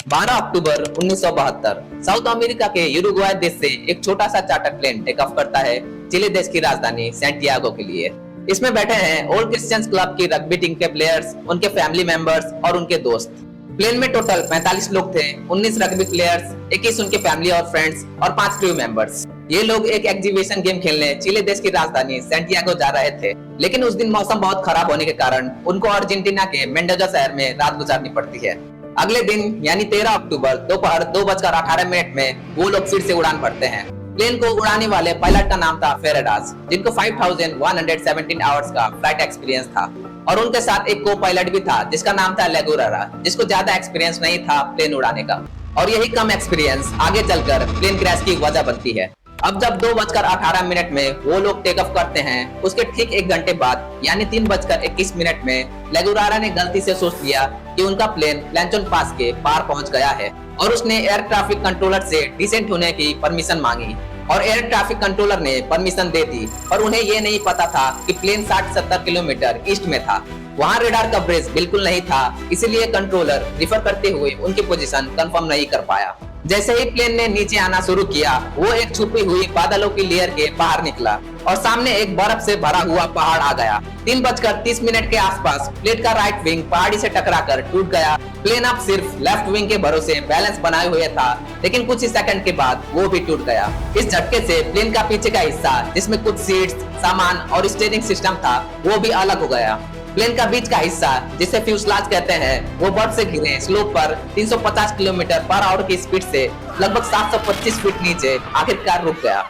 12 अक्टूबर 1972 south America के यूरुग्वाय देश से एक छोटा सा चार्टर प्लेन टेक ऑफ करता है चिली देश की राजधानी सैंटियागो के लिए। इसमें बैठे हैं ओल्ड क्रिश्चियंस क्लब की रग्बी टीम के प्लेयर्स, उनके फैमिली मेंबर्स और उनके दोस्त। प्लेन में टोटल 45 लोग थे, 19 रग्बी प्लेयर्स, 21 उनके फैमिली और फ्रेंड्स और 5 क्रू मेंबर्स। ये लोग एक एग्जीबिशन गेम खेलने चिली देश की राजधानी सैंटियागो जा रहे थे, लेकिन उस दिन मौसम बहुत खराब होने के कारण उनको अर्जेंटीना के मेंडोजा शहर में रात गुजारनी पड़ती है। अगले दिन यानी 13 अक्टूबर दोपहर 2:18 में वो लोग फिर से उड़ान भरते हैं। प्लेन को उड़ाने वाले पायलट का नाम था फेरेडास, जिनको 5117 आवर्स का फ्लाइट एक्सपीरियंस था, और उनके साथ एक को पायलट भी था जिसका नाम था लेगुरारा, जिसको ज्यादा एक्सपीरियंस नहीं था प्लेन उड़ाने का। और यही कम एक्सपीरियंस आगे चलकर प्लेन क्रैश की वजह बनती है। अब जब 2:18 में वो लोग टेक ऑफ करते हैं, उसके ठीक 1 घंटे बाद यानी 3:21 में लेगुरारा ने गलती से सोच लिया कि उनका प्लेन प्लेंचोन पास के पार पहुंच गया है, और उसने एयर ट्रैफिक कंट्रोलर से डिसेंट होने की परमिशन मांगी, और एयर ट्रैफिक कंट्रोलर ने परमिशन दे दी। पर उन्हें ये नहीं पता था कि प्लेन 60-70 किलोमीटर ईस्ट में था, वहाँ रेडार कवरेज बिल्कुल नहीं था, इसलिए कंट्रोलर रिफर करते हुए उनकी पोजीशन कंफर्म नहीं कर पाया। जैसे ही प्लेन ने नीचे आना शुरू किया, वो एक छुपी हुई बादलों की लेयर के बाहर निकला और सामने एक बर्फ से भरा हुआ पहाड़ आ गया। 3:30 के आसपास प्लेन का राइट विंग पहाड़ी से टकराकर टूट गया। प्लेन अब सिर्फ लेफ्ट विंग के भरोसे बैलेंस बनाए हुए था, लेकिन कुछ ही सेकंड के बाद वो भी टूट गया। इस झटके से प्लेन का पीछे का हिस्सा, जिसमें कुछ सीट्स, सामान और स्टीयरिंग सिस्टम था, वो भी अलग हो गया। प्लेन का बीच का हिस्सा, जिसे फ्यूजलाज कहते हैं, वो बर्फ से घिरे स्लोप पर 350 किलोमीटर पर आवर की स्पीड से लगभग 725 फीट नीचे आखिरकार रुक गया।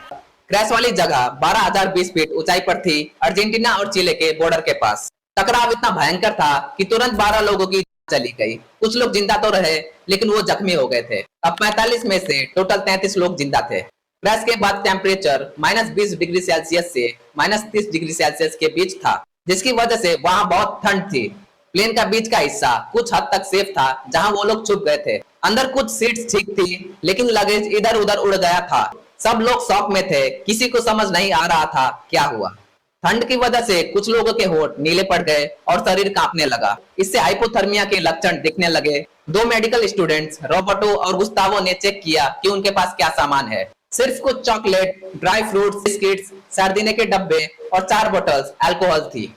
क्रैश वाली जगह 12,020 फीट ऊंचाई पर थी, अर्जेंटीना और चिले के बॉर्डर के पास। टकराव इतना भयंकर था कि तुरंत 12 लोगों की जान चली गई। कुछ लोग जिंदा तो रहे, लेकिन वो जख्मी हो गए थे। अब 45 में से टोटल 33 लोग जिंदा थे। क्रैश के बाद टेम्परेचर -20 डिग्री सेल्सियस से -30 डिग्री सेल्सियस के बीच था, जिसकी वजह से वहां बहुत ठंड थी। प्लेन का बीच का हिस्सा कुछ हद तक सेफ था, जहां वो लोग छुप गए थे। अंदर कुछ सीट्स ठीक थी, लेकिन लगेज इधर उधर उड़ गया था। सब लोग शॉक में थे, किसी को समझ नहीं आ रहा था क्या हुआ। ठंड की वजह से कुछ लोगों के होंठ नीले पड़ गए और शरीर कांपने लगा। इससे हाइपोथर्मिया के लक्षण दिखने लगे। 2 मेडिकल स्टूडेंट्स रॉबर्टो और गुस्तावो ने चेक किया कि उनके पास क्या सामान है। सिर्फ कुछ चॉकलेट, ड्राई फ्रूट्स, बिस्किट्स, सर्दीने के डब्बे और 4 बोतल्स अल्कोहल थी।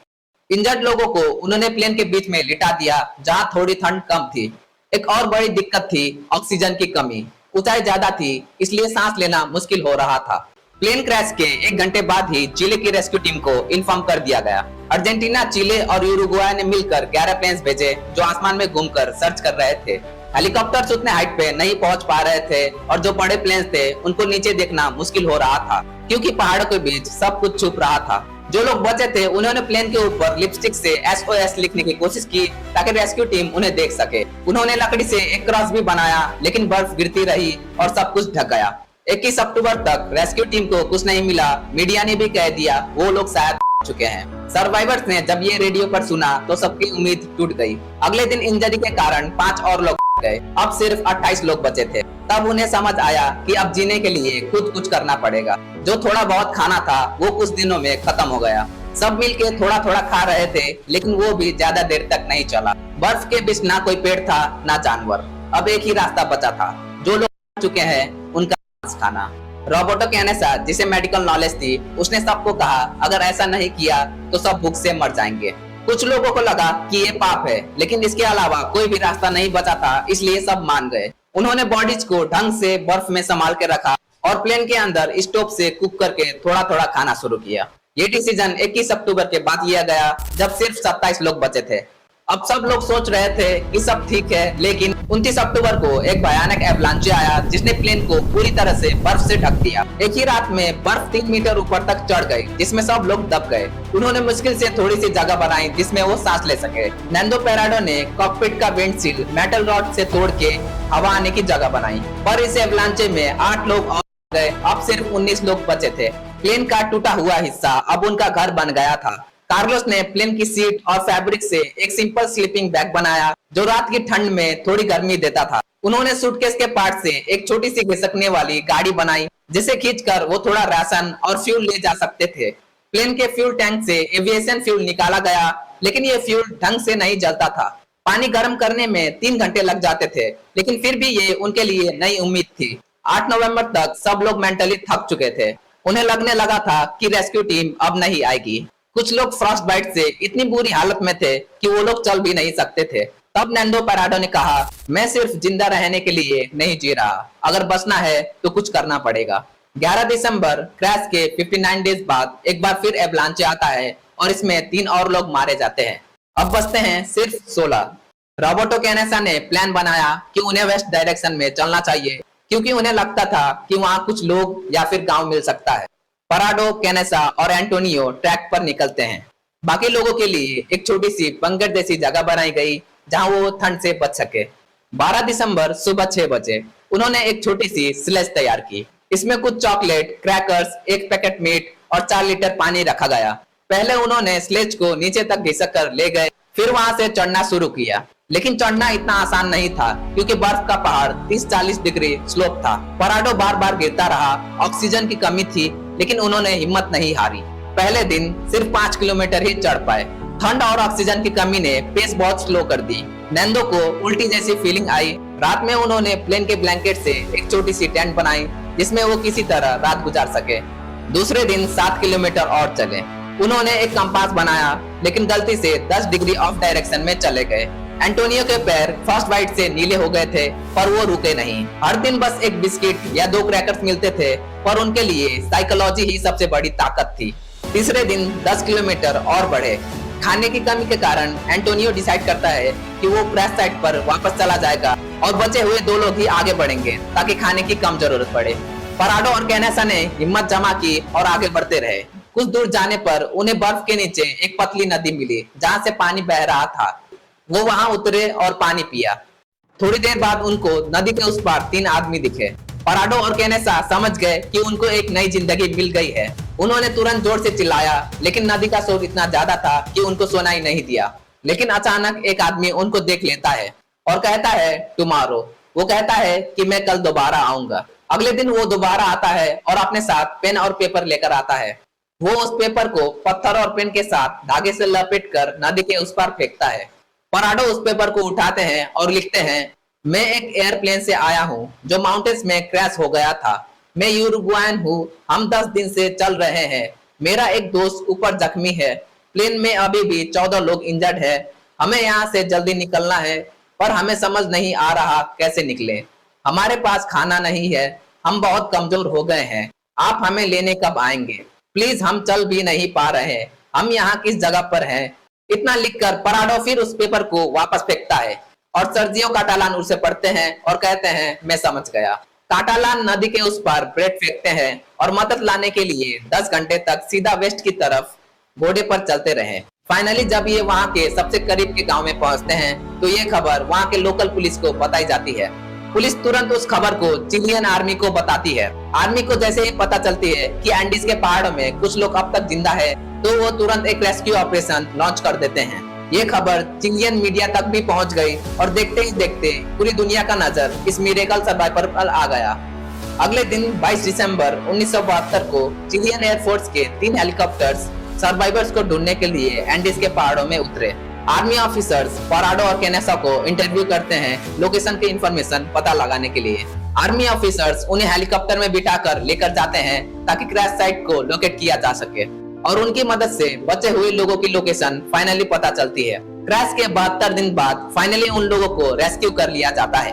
इंजर्ड लोगों को उन्होंने प्लेन के बीच में लिटा दिया, जहां थोड़ी ठंड कम थी। एक और बड़ी दिक्कत थी ऑक्सीजन की कमी। ऊंचाई ज्यादा थी, इसलिए सांस लेना मुश्किल हो रहा था। प्लेन क्रैश के 1 घंटे बाद ही चिले की रेस्क्यू टीम को इन्फॉर्म कर दिया गया। अर्जेंटीना, चिले और यूरुग्वाय ने मिलकर 11 प्लेन्स भेजे, जो आसमान में घूमकर सर्च कर रहे थे। हेलीकॉप्टर्स उतने हाइट पे नहीं पहुंच पा रहे थे, और जो बड़े प्लेन्स थे उनको नीचे देखना मुश्किल हो रहा था, क्योंकि पहाड़ों के बीच सब कुछ छुप रहा था। जो लोग बचे थे उन्होंने प्लेन के ऊपर लिपस्टिक से SOS लिखने की कोशिश की, ताकि रेस्क्यू टीम उन्हें देख सके। उन्होंने लकड़ी से एक क्रॉस भी बनाया, लेकिन बर्फ गिरती रही और सब कुछ ढक गया। 21 अक्टूबर तक रेस्क्यू टीम को कुछ नहीं मिला। मीडिया ने भी कह दिया वो लोग शायद चुके हैं। सर्वाइवर्स ने जब ये रेडियो पर सुना तो सबकी उम्मीद टूट गई। अगले दिन इंजरी के कारण 5 और लोग गए। अब सिर्फ 28 लोग बचे थे। तब उन्हें समझ आया कि अब जीने के लिए खुद कुछ करना पड़ेगा। जो थोड़ा बहुत खाना था वो कुछ दिनों में खत्म हो गया। सब मिलके थोड़ा थोड़ा खा रहे थे, लेकिन वो भी ज्यादा देर तक नहीं चला। बर्फ के बीच ना कोई पेड़ था ना जानवर। अब एक ही रास्ता बचा था, जो लोग मर चुके हैं उनका मांस खाना। रॉबर्टो के अनुसार, जिसे मेडिकल नॉलेज थी, उसने सबको कहा अगर ऐसा नहीं किया तो सब भूख से मर जाएंगे। कुछ लोगों को लगा कि ये पाप है, लेकिन इसके अलावा कोई भी रास्ता नहीं बचा था, इसलिए सब मान गए। उन्होंने बॉडीज को ढंग से बर्फ में संभाल के रखा और प्लेन के अंदर स्टोव से कुक करके थोड़ा थोड़ा खाना शुरू किया। ये डिसीजन 21 अक्टूबर के बाद लिया गया, जब सिर्फ 27 लोग बचे थे। अब सब लोग सोच रहे थे कि सब ठीक है, लेकिन 29 अक्टूबर को एक भयानक एवलांचे आया, जिसने प्लेन को पूरी तरह से बर्फ से ढक दिया। एक ही रात में बर्फ 3 मीटर ऊपर तक चढ़ गई, जिसमें सब लोग दब गए। उन्होंने मुश्किल से थोड़ी सी जगह बनाई जिसमें वो सांस ले सके। नैंडो पेराडो ने कॉकपिट का विंडशील्ड मेटल रॉड से तोड़ के हवा आने की जगह बनाई, पर इस एवलांचे में 8 लोग और गए। अब सिर्फ 19 लोग बचे थे। प्लेन का टूटा हुआ हिस्सा अब उनका घर बन गया था। कार्लोस ने प्लेन की सीट और फैब्रिक से एक सिंपल स्लीपिंग बैग बनाया, जो रात की ठंड में थोड़ी गर्मी देता था। उन्होंने सूटकेस के पार्ट से एक छोटी सी घिसकने वाली गाड़ी बनाई, जिसे खींचकर वो थोड़ा राशन और फ्यूल ले जा सकते थे। प्लेन के फ्यूल टैंक से एविएशन फ्यूल निकाला गया, लेकिन ये फ्यूल ढंग से नहीं जलता था। पानी गर्म करने में 3 घंटे लग जाते थे, लेकिन फिर भी ये उनके लिए नई उम्मीद थी। 8 नवंबर तक सब लोग मेंटली थक चुके थे। उन्हें लगने लगा था कि रेस्क्यू टीम अब नहीं आएगी। कुछ लोग फ्रॉस्ट बाइट से इतनी बुरी हालत में थे कि वो लोग चल भी नहीं सकते थे। तब नैंडो पैराडो ने कहा, मैं सिर्फ जिंदा रहने के लिए नहीं जी रहा, अगर बचना है तो कुछ करना पड़ेगा। 11 दिसंबर क्रैश के 59 डेज बाद एक बार फिर एवलांचे आता है और इसमें 3 और लोग मारे जाते हैं। अब बचते हैं सिर्फ 16। रॉबर्टो कैनेसा ने प्लान बनाया कि उन्हें वेस्ट डायरेक्शन में चलना चाहिए, क्योंकि उन्हें लगता था कि वहां कुछ लोग या फिर गांव मिल सकता है। पैराडो, कैनेसा और एंटोनियो ट्रैक पर निकलते हैं। बाकी लोगों के लिए एक छोटी सी बंकर जैसी जगह बनाई गई जहां वो ठंड से बच सके। 12 दिसंबर सुबह 6 बजे उन्होंने एक छोटी सी स्लेज तैयार की। इसमें कुछ चॉकलेट, क्रैकर्स, एक पैकेट मीट और 4 लीटर पानी रखा गया। पहले उन्होंने स्लेज को नीचे तक घिसक कर ले गए, फिर वहां से चढ़ना शुरू किया। लेकिन चढ़ना इतना आसान नहीं था, क्योंकि बर्फ का पहाड़ 30-40 डिग्री स्लोप था। पैराडो बार बार गिरता रहा, ऑक्सीजन की कमी थी, लेकिन उन्होंने हिम्मत नहीं हारी। पहले दिन सिर्फ 5 किलोमीटर ही चढ़ पाए। ठंड और ऑक्सीजन की कमी ने पेस बहुत स्लो कर दी। नैंडो को उल्टी जैसी फीलिंग आई। रात में उन्होंने प्लेन के ब्लैंकेट से एक छोटी सी टेंट बनाई, जिसमें वो किसी तरह रात गुजार सके। दूसरे दिन 7 किलोमीटर और चले। उन्होंने एक कंपास बनाया, लेकिन गलती से 10 डिग्री ऑफ डायरेक्शन में चले गए। एंटोनियो के पैर फर्स्ट बाइट से नीले हो गए थे, पर वो रुके नहीं। हर दिन बस एक बिस्किट या 2 क्रैकर्स मिलते थे, पर उनके लिए साइकोलॉजी ही सबसे बड़ी ताकत थी। तीसरे दिन 10 किलोमीटर और बढ़े। खाने की कमी के कारण एंटोनियो डिसाइड करता है कि वो क्रैश साइट पर वापस चला जाएगा और बचे हुए 2 लोग ही आगे बढ़ेंगे, ताकि खाने की कम जरूरत पड़े। पैराडो और कैनेसा ने हिम्मत जमा की और आगे बढ़ते रहे। कुछ दूर जाने पर उन्हें बर्फ के नीचे एक पतली नदी मिली, जहाँ से पानी बह रहा था। वो वहां उतरे और पानी पिया। थोड़ी देर बाद उनको नदी के उस पार 3 आदमी दिखे। पैराडो और कैनेसा समझ गए कि उनको एक नई जिंदगी मिल गई है। उन्होंने तुरंत जोर से चिल्लाया, लेकिन नदी का शोर इतना ज्यादा था कि उनको सुनाई नहीं दिया। लेकिन अचानक एक आदमी उनको देख लेता है और कहता है, टुमारो। वो कहता है कि मैं कल दोबारा आऊंगा। अगले दिन वो दोबारा आता है और अपने साथ पेन और पेपर लेकर आता है। वो उस पेपर को पत्थर और पेन के साथ धागे से लपेटकर नदी के उस पार फेंकता है। पैराडो उस पेपर को उठाते हैं और लिखते हैं, मैं एक एयरप्लेन से आया हूँ जो माउंटेन्स में क्रैश हो गया था। मैं यूरुग्वायन हूँ। हम 10 दिन से चल रहे हैं। मेरा एक दोस्त ऊपर जख्मी है। प्लेन में अभी भी 14 लोग इंजर्ड है। हमें यहाँ से जल्दी निकलना है, पर हमें समझ नहीं आ रहा कैसे निकले। हमारे पास खाना नहीं है। हम बहुत कमजोर हो गए हैं। आप हमें लेने कब आएंगे? प्लीज, हम चल भी नहीं पा रहे। हम यहाँ किस जगह पर हैं? इतना लिखकर पैराडो फिर उस पेपर को वापस फेंकता है और सर्जियो काटालान उसे पढ़ते हैं और कहते हैं, मैं समझ गया। काटालान नदी के उस पार ब्रेड फेंकते हैं और मदद लाने के लिए 10 घंटे तक सीधा वेस्ट की तरफ घोड़े पर चलते रहे। फाइनली जब ये वहाँ के सबसे करीब के गांव में पहुँचते हैं, तो ये खबर वहाँ के लोकल पुलिस को बताई जाती है। पुलिस तुरंत उस खबर को चिलियन आर्मी को बताती है। आर्मी को जैसे ही पता चलती है कि एंडीज के पहाड़ों में कुछ लोग अब तक जिंदा है, तो वो तुरंत एक रेस्क्यू ऑपरेशन लॉन्च कर देते हैं। ये खबर चिलियन मीडिया तक भी पहुंच गई और देखते ही देखते पूरी दुनिया का नजर इस मिरेकल सर्वाइवर पर आ गया। अगले दिन 22 दिसंबर 1972 को चिलियन एयरफोर्स के 3 हेलीकॉप्टर्स सर्वाइवर्स को ढूंढने के लिए एंडीज के पहाड़ों में उतरे। आर्मी ऑफिसर्स पैराडो और कैनेसा को इंटरव्यू करते हैं लोकेशन के इंफॉर्मेशन पता लगाने के लिए। आर्मी ऑफिसर्स उन्हें हेलीकॉप्टर में बिठाकर लेकर जाते हैं ताकि क्रैश साइट को लोकेट किया जा सके, और उनकी मदद से बचे हुए लोगों की लोकेशन फाइनली पता चलती है। क्रैश के 72 दिन बाद फाइनली उन लोगों को रेस्क्यू कर लिया जाता है।